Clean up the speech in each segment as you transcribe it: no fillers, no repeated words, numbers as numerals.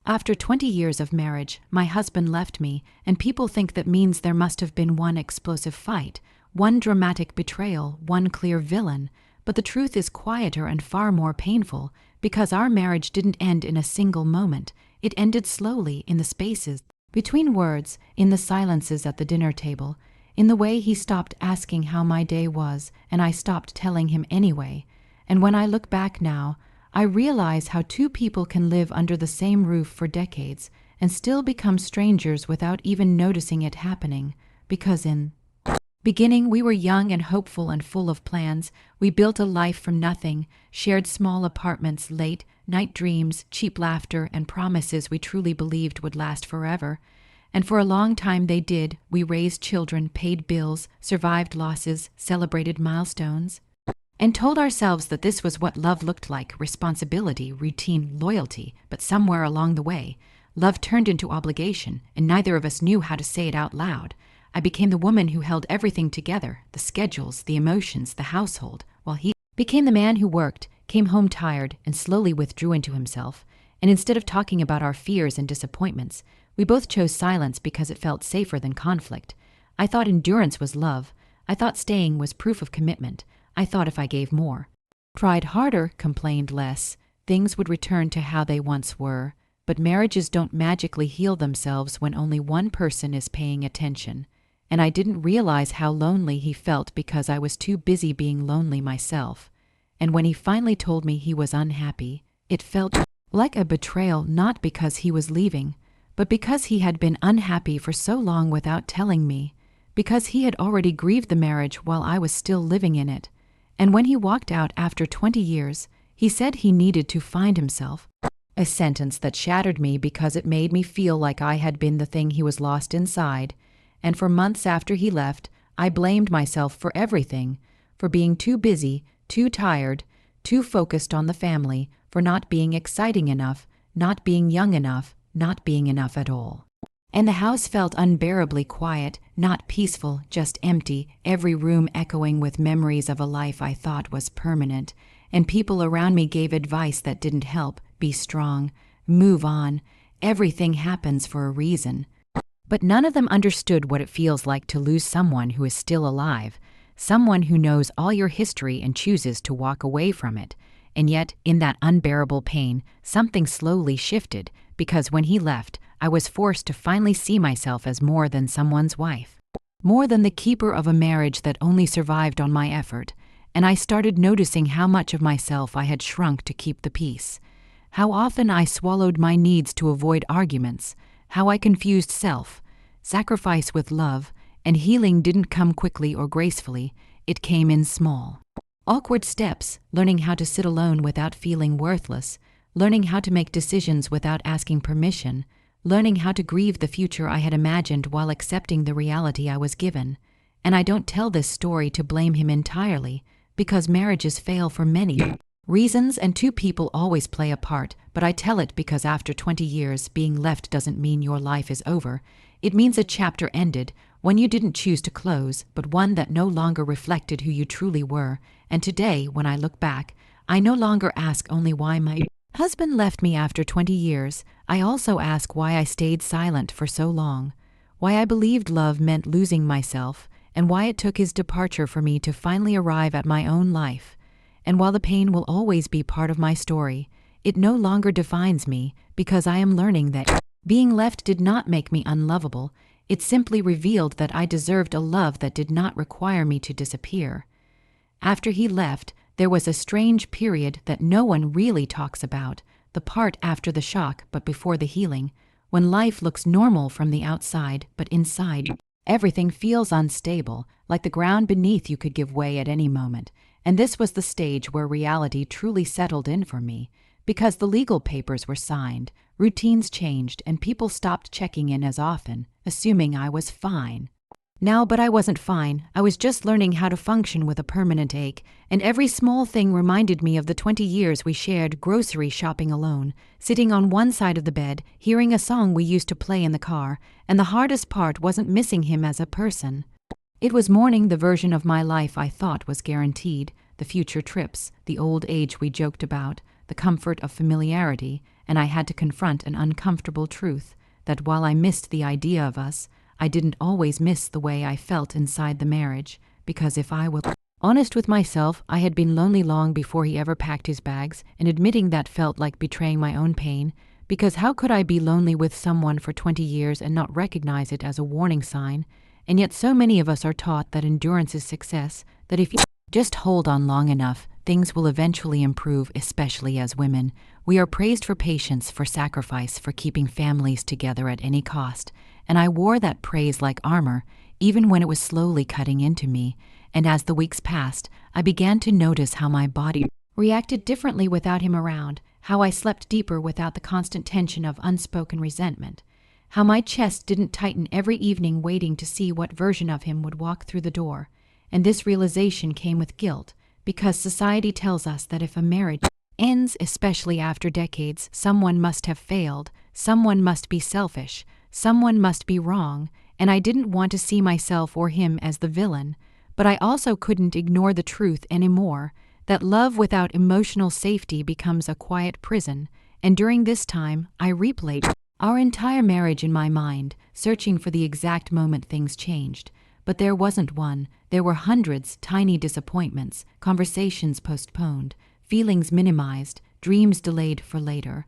After 20 years of marriage, my husband left me, and people think that means there must have been one explosive fight, one dramatic betrayal, one clear villain. But the truth is quieter and far more painful, because our marriage didn't end in a single moment. It ended slowly in the spaces between words, in the silences at the dinner table, in the way he stopped asking how my day was, and I stopped telling him anyway. And when I look back now, I realize how two people can live under the same roof for decades and still become strangers without even noticing it happening, because in beginning we were young and hopeful and full of plans. We built a life from nothing, shared small apartments, late night dreams, cheap laughter, and promises we truly believed would last forever. And for a long time they did. We raised children, paid bills, survived losses, celebrated milestones, and told ourselves that this was what love looked like: responsibility, routine, loyalty. But somewhere along the way, love turned into obligation, and neither of us knew how to say it out loud. I became the woman who held everything together, the schedules, the emotions, the household, while he became the man who worked, came home tired, and slowly withdrew into himself. And instead of talking about our fears and disappointments, we both chose silence because it felt safer than conflict. I thought endurance was love. I thought staying was proof of commitment. I thought if I gave more, tried harder, complained less, things would return to how they once were. But marriages don't magically heal themselves when only one person is paying attention. And I didn't realize how lonely he felt because I was too busy being lonely myself. And when he finally told me he was unhappy, it felt like a betrayal, not because he was leaving, but because he had been unhappy for so long without telling me, because he had already grieved the marriage while I was still living in it. And when he walked out after 20 years, he said he needed to find himself. A sentence that shattered me because it made me feel like I had been the thing he was lost inside. And for months after he left, I blamed myself for everything, for being too busy, too tired, too focused on the family, for not being exciting enough, not being young enough, not being enough at all. And the house felt unbearably quiet, not peaceful, just empty, every room echoing with memories of a life I thought was permanent. And people around me gave advice that didn't help: be strong, move on, everything happens for a reason. But none of them understood what it feels like to lose someone who is still alive, someone who knows all your history and chooses to walk away from it. And yet, in that unbearable pain, something slowly shifted, because when he left, I was forced to finally see myself as more than someone's wife, more than the keeper of a marriage that only survived on my effort. And I started noticing how much of myself I had shrunk to keep the peace, how often I swallowed my needs to avoid arguments, how I confused sacrifice with love, and healing didn't come quickly or gracefully. It came in small, awkward steps, learning how to sit alone without feeling worthless, learning how to make decisions without asking permission, learning how to grieve the future I had imagined while accepting the reality I was given. And I don't tell this story to blame him entirely, because marriages fail for many reasons and two people always play a part, but I tell it because after 20 years, being left doesn't mean your life is over. It means a chapter ended, one you didn't choose to close, but one that no longer reflected who you truly were. And today, when I look back, I no longer ask only why my husband left me after 20 years. I also ask why I stayed silent for so long, why I believed love meant losing myself, and why it took his departure for me to finally arrive at my own life. And while the pain will always be part of my story, it no longer defines me, because I am learning that being left did not make me unlovable. It simply revealed that I deserved a love that did not require me to disappear. After he left, there was a strange period that no one really talks about, the part after the shock but before the healing, when life looks normal from the outside, but inside, everything feels unstable, like the ground beneath you could give way at any moment. And this was the stage where reality truly settled in for me, because the legal papers were signed, routines changed, and people stopped checking in as often, assuming I was fine. But I wasn't fine. I was just learning how to function with a permanent ache, and every small thing reminded me of the 20 years we shared grocery shopping alone, sitting on one side of the bed, hearing a song we used to play in the car, and the hardest part wasn't missing him as a person. It was mourning the version of my life I thought was guaranteed, the future trips, the old age we joked about, the comfort of familiarity, and I had to confront an uncomfortable truth, that while I missed the idea of us, I didn't always miss the way I felt inside the marriage, because if I were honest with myself, I had been lonely long before he ever packed his bags, and admitting that felt like betraying my own pain, because how could I be lonely with someone for 20 years and not recognize it as a warning sign? And yet so many of us are taught that endurance is success, that if you just hold on long enough, things will eventually improve, especially as women. We are praised for patience, for sacrifice, for keeping families together at any cost. And I wore that praise like armor, even when it was slowly cutting into me. And as the weeks passed, I began to notice how my body reacted differently without him around, how I slept deeper without the constant tension of unspoken resentment, how my chest didn't tighten every evening waiting to see what version of him would walk through the door. And this realization came with guilt, because society tells us that if a marriage ends, especially after decades, someone must have failed, someone must be selfish, someone must be wrong, and I didn't want to see myself or him as the villain. But I also couldn't ignore the truth anymore, that love without emotional safety becomes a quiet prison, and during this time, I replayed our entire marriage in my mind, searching for the exact moment things changed. But there wasn't one. There were hundreds, tiny disappointments, conversations postponed, feelings minimized, dreams delayed for later.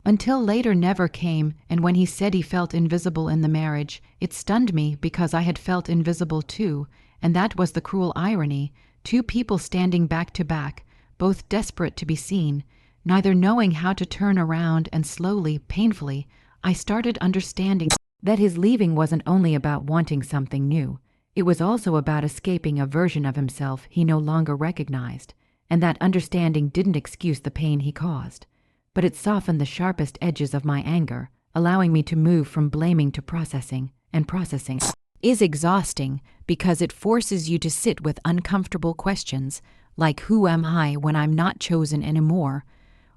Until later never came, and when he said he felt invisible in the marriage, it stunned me because I had felt invisible too, and that was the cruel irony. Two people standing back to back, both desperate to be seen, neither knowing how to turn around, and slowly, painfully, I started understanding that his leaving wasn't only about wanting something new. It was also about escaping a version of himself he no longer recognized, and that understanding didn't excuse the pain he caused, but it softened the sharpest edges of my anger, allowing me to move from blaming to processing, and processing is exhausting because it forces you to sit with uncomfortable questions, like who am I when I'm not chosen anymore?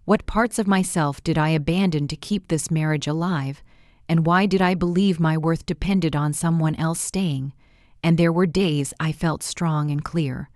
What parts of myself did I abandon to keep this marriage alive? And why did I believe my worth depended on someone else staying? And there were days I felt strong and clear,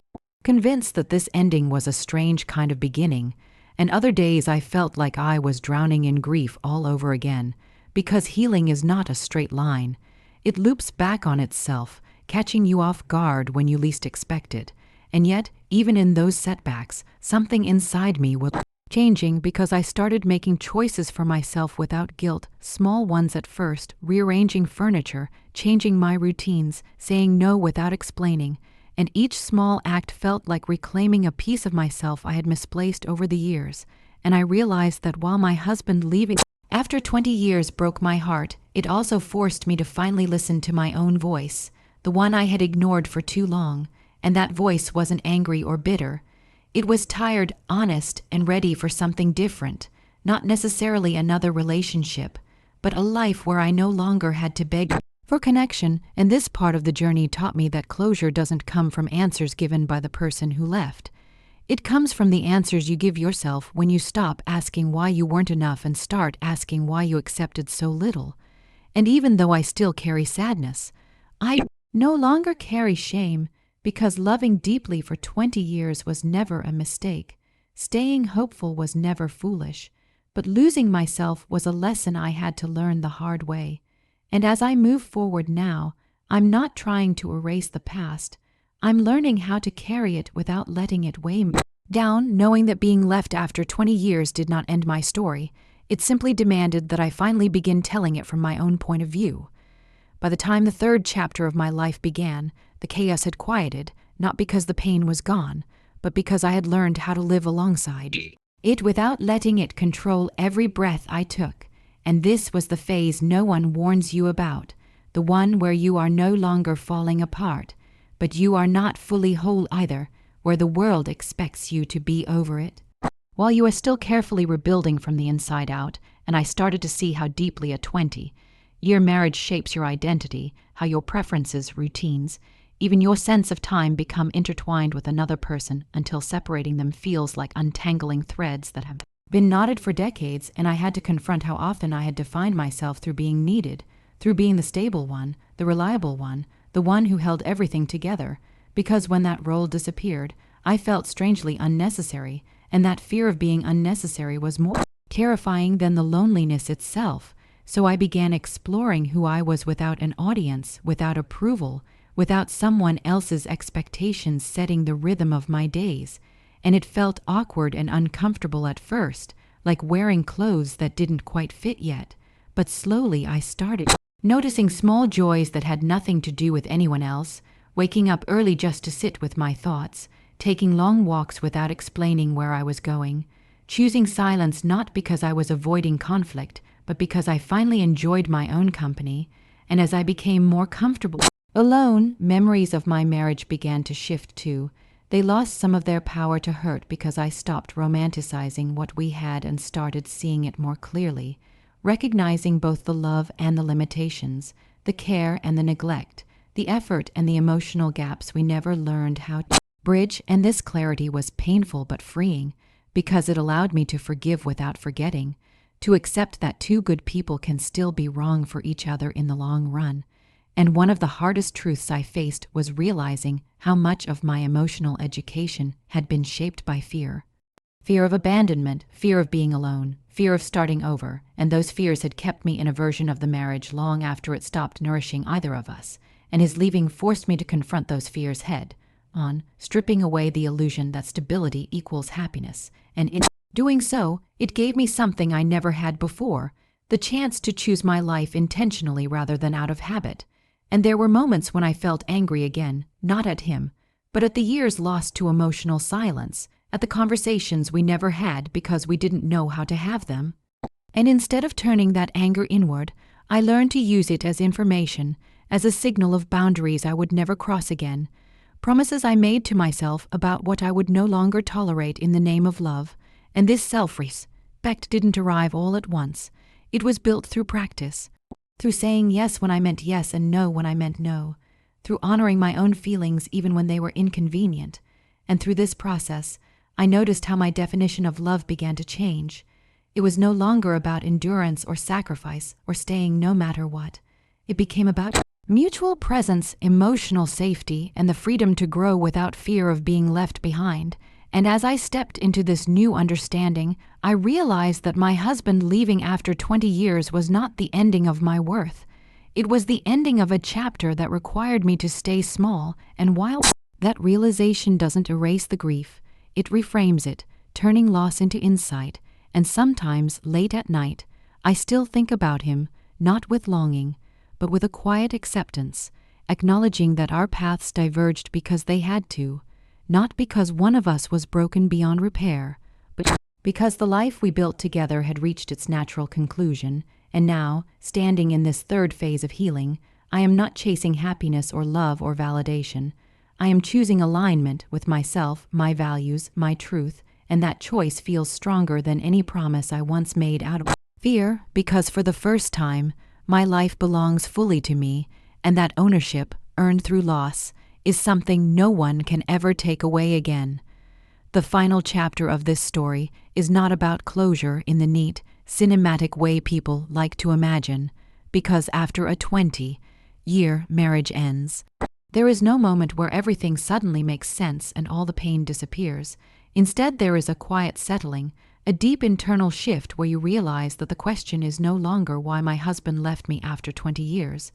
convinced that this ending was a strange kind of beginning, and other days I felt like I was drowning in grief all over again, because healing is not a straight line. It loops back on itself, catching you off guard when you least expect it. And yet, even in those setbacks, something inside me was changing because I started making choices for myself without guilt, small ones at first, rearranging furniture, changing my routines, saying no without explaining, and each small act felt like reclaiming a piece of myself I had misplaced over the years. And I realized that while my husband leaving after 20 years broke my heart, it also forced me to finally listen to my own voice, the one I had ignored for too long, and that voice wasn't angry or bitter. It was tired, honest, and ready for something different, not necessarily another relationship, but a life where I no longer had to beg for connection, and this part of the journey taught me that closure doesn't come from answers given by the person who left. It comes from the answers you give yourself when you stop asking why you weren't enough and start asking why you accepted so little. And even though I still carry sadness, I no longer carry shame, because loving deeply for 20 years was never a mistake. Staying hopeful was never foolish, but losing myself was a lesson I had to learn the hard way. And as I move forward now, I'm not trying to erase the past. I'm learning how to carry it without letting it weigh me down, knowing that being left after 20 years did not end my story. It simply demanded that I finally begin telling it from my own point of view. By the time the third chapter of my life began, the chaos had quieted, not because the pain was gone, but because I had learned how to live alongside it without letting it control every breath I took. And this was the phase no one warns you about, the one where you are no longer falling apart, but you are not fully whole either, where the world expects you to be over it. While you are still carefully rebuilding from the inside out, and I started to see how deeply a 20-year marriage shapes your identity, how your preferences, routines, even your sense of time become intertwined with another person until separating them feels like untangling threads that have been knotted for decades, and I had to confront how often I had defined myself through being needed, through being the stable one, the reliable one, the one who held everything together, because when that role disappeared, I felt strangely unnecessary, and that fear of being unnecessary was more terrifying than the loneliness itself, so I began exploring who I was without an audience, without approval, without someone else's expectations setting the rhythm of my days, and it felt awkward and uncomfortable at first, like wearing clothes that didn't quite fit yet, but slowly I started noticing small joys that had nothing to do with anyone else, waking up early just to sit with my thoughts, taking long walks without explaining where I was going, choosing silence not because I was avoiding conflict, but because I finally enjoyed my own company, and as I became more comfortable alone, memories of my marriage began to shift too. They lost some of their power to hurt because I stopped romanticizing what we had and started seeing it more clearly, recognizing both the love and the limitations, the care and the neglect, the effort and the emotional gaps we never learned how to bridge, and this clarity was painful but freeing because it allowed me to forgive without forgetting, to accept that two good people can still be wrong for each other in the long run. And one of the hardest truths I faced was realizing how much of my emotional education had been shaped by fear. Fear of abandonment, fear of being alone, fear of starting over, and those fears had kept me in a version of the marriage long after it stopped nourishing either of us, and his leaving forced me to confront those fears head on, stripping away the illusion that stability equals happiness, and in doing so, it gave me something I never had before, the chance to choose my life intentionally rather than out of habit. And there were moments when I felt angry again, not at him, but at the years lost to emotional silence, at the conversations we never had because we didn't know how to have them. And instead of turning that anger inward, I learned to use it as information, as a signal of boundaries I would never cross again, promises I made to myself about what I would no longer tolerate in the name of love. And this self-respect didn't arrive all at once. It was built through practice, through saying yes when I meant yes and no when I meant no, through honoring my own feelings even when they were inconvenient. And through this process, I noticed how my definition of love began to change. It was no longer about endurance or sacrifice or staying no matter what. It became about mutual presence, emotional safety, and the freedom to grow without fear of being left behind. And as I stepped into this new understanding, I realized that my husband leaving after 20 years was not the ending of my worth. It was the ending of a chapter that required me to stay small, and while that realization doesn't erase the grief, it reframes it, turning loss into insight, and sometimes, late at night, I still think about him, not with longing, but with a quiet acceptance, acknowledging that our paths diverged because they had to, not because one of us was broken beyond repair, but because the life we built together had reached its natural conclusion, and now, standing in this third phase of healing, I am not chasing happiness or love or validation. I am choosing alignment with myself, my values, my truth, and that choice feels stronger than any promise I once made out of fear, because for the first time, my life belongs fully to me, and that ownership, earned through loss, is something no one can ever take away again. The final chapter of this story is not about closure in the neat, cinematic way people like to imagine, because after a 20-year marriage ends, there is no moment where everything suddenly makes sense and all the pain disappears. Instead, there is a quiet settling, a deep internal shift where you realize that the question is no longer why my husband left me after 20 years,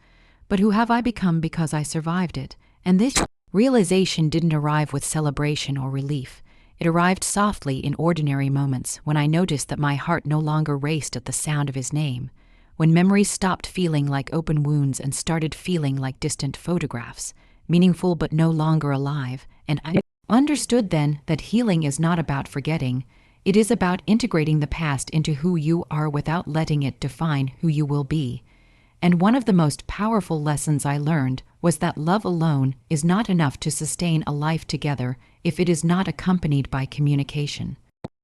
but who have I become because I survived it. And this realization didn't arrive with celebration or relief. It arrived softly in ordinary moments when I noticed that my heart no longer raced at the sound of his name, when memories stopped feeling like open wounds and started feeling like distant photographs, meaningful but no longer alive, and I understood then that healing is not about forgetting. It is about integrating the past into who you are without letting it define who you will be. And one of the most powerful lessons I learned was that love alone is not enough to sustain a life together if it is not accompanied by communication,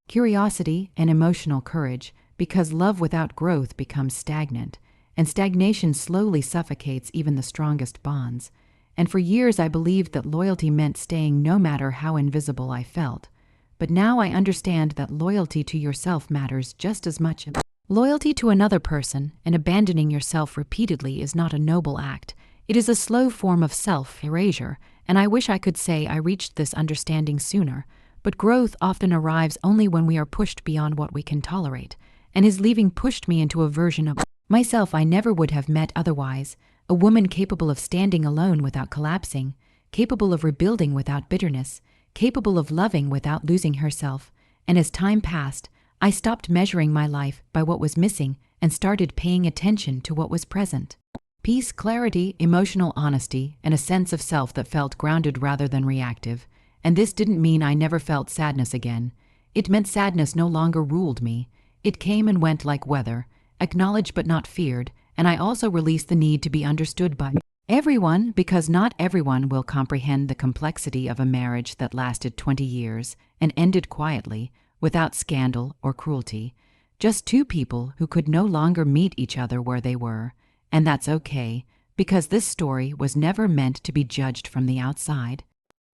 curiosity, and emotional courage, because love without growth becomes stagnant, and stagnation slowly suffocates even the strongest bonds. And for years I believed that loyalty meant staying no matter how invisible I felt. But now I understand that loyalty to yourself matters just as much. Loyalty to another person and abandoning yourself repeatedly is not a noble act. It is a slow form of self-erasure, and I wish I could say I reached this understanding sooner, but growth often arrives only when we are pushed beyond what we can tolerate. and his leaving pushed me into a version of myself I never would have met otherwise, a woman capable of standing alone without collapsing, capable of rebuilding without bitterness, capable of loving without losing herself. And as time passed, I stopped measuring my life by what was missing and started paying attention to what was present. Peace, clarity, emotional honesty, and a sense of self that felt grounded rather than reactive. And this didn't mean I never felt sadness again. It meant sadness no longer ruled me. It came and went like weather, acknowledged but not feared, and I also released the need to be understood by everyone, because not everyone will comprehend the complexity of a marriage that lasted 20 years and ended quietly, without scandal or cruelty. Just two people who could no longer meet each other where they were. And that's okay, because this story was never meant to be judged from the outside.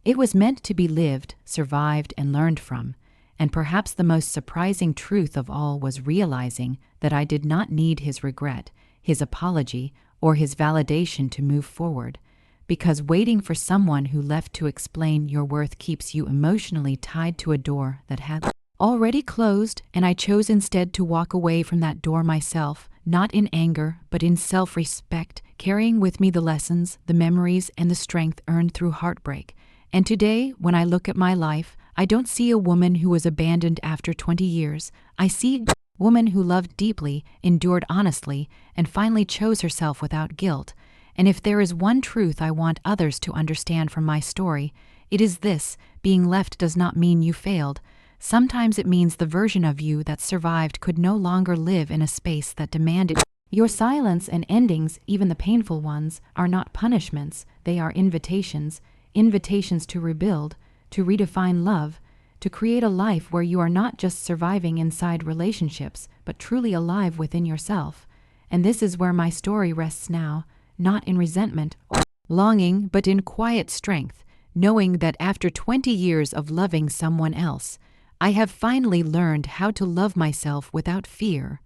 It was meant to be lived, survived, and learned from. And perhaps the most surprising truth of all was realizing that I did not need his regret, his apology, or his validation to move forward, because waiting for someone who left to explain your worth keeps you emotionally tied to a door that had already closed, and I chose instead to walk away from that door myself, not in anger, but in self-respect, carrying with me the lessons, the memories, and the strength earned through heartbreak. And today, when I look at my life, I don't see a woman who was abandoned after 20 years. I see a woman who loved deeply, endured honestly, and finally chose herself without guilt. And if there is one truth I want others to understand from my story, it is this: being left does not mean you failed. Sometimes it means the version of you that survived could no longer live in a space that demanded your silence, and endings, even the painful ones, are not punishments. They are invitations. Invitations to rebuild, to redefine love, to create a life where you are not just surviving inside relationships, but truly alive within yourself. And this is where my story rests now, not in resentment or longing, but in quiet strength, knowing that after 20 years of loving someone else, I have finally learned how to love myself without fear.